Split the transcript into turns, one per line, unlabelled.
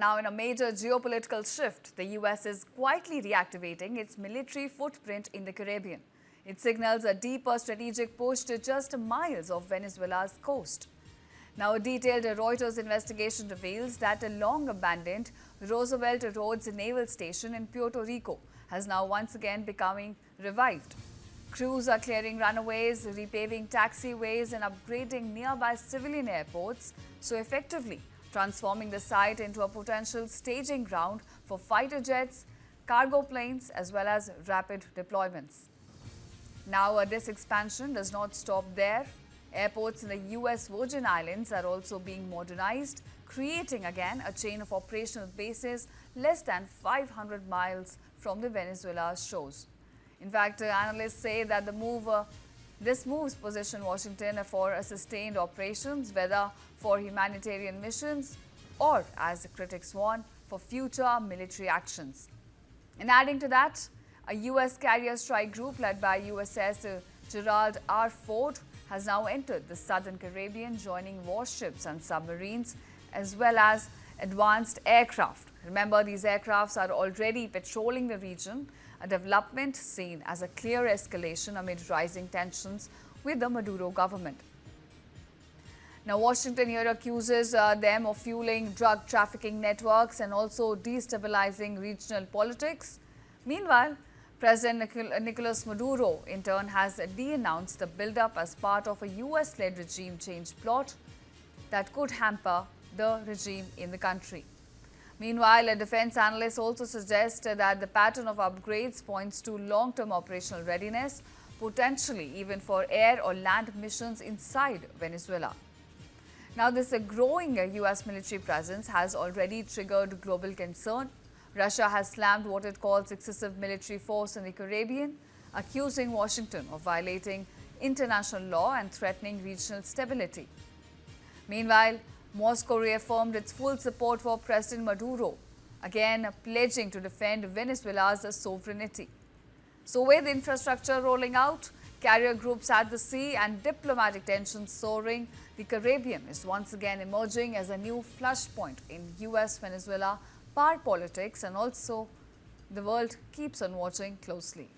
now in a major geopolitical shift, the US is quietly reactivating its military footprint in the Caribbean. It signals a deeper strategic push to just miles of Venezuela's coast. Now, a detailed Reuters investigation reveals that a long-abandoned Roosevelt Roads Naval Station in Puerto Rico has now once again becoming revived. Crews are clearing runways, repaving taxiways and upgrading nearby civilian airports, so effectively transforming the site into a potential staging ground for fighter jets, cargo planes as well as rapid deployments. Now, this expansion does not stop there. Airports in the US Virgin Islands are also being modernized, creating again a chain of operational bases less than 500 miles from the Venezuela's shores. In fact, analysts say that this moves position Washington for sustained operations, whether for humanitarian missions or, as critics warn, for future military actions. And adding to that, a US carrier strike group led by USS Gerald R has now entered the southern Caribbean, joining warships and submarines as well as advanced aircraft. Remember, these aircrafts are already patrolling the region, a development seen as a clear escalation amid rising tensions with the Maduro government. Now, Washington here accuses them of fueling drug trafficking networks and also destabilizing regional politics. Meanwhile, President Nicolás Maduro, in turn, has de-announced the buildup as part of a US-led regime change plot that could hamper the regime in the country. Meanwhile, a defense analyst also suggests that the pattern of upgrades points to long-term operational readiness, potentially even for air or land missions inside Venezuela. Now, this growing US military presence has already triggered global concern. Russia has slammed what it calls excessive military force in the Caribbean, accusing Washington of violating international law and threatening regional stability. Meanwhile, Moscow reaffirmed its full support for President Maduro, again pledging to defend Venezuela's sovereignty. So, with infrastructure rolling out, carrier groups at the sea and diplomatic tensions soaring, the Caribbean is once again emerging as a new flashpoint in US-Venezuela power politics, and also the world keeps on watching closely.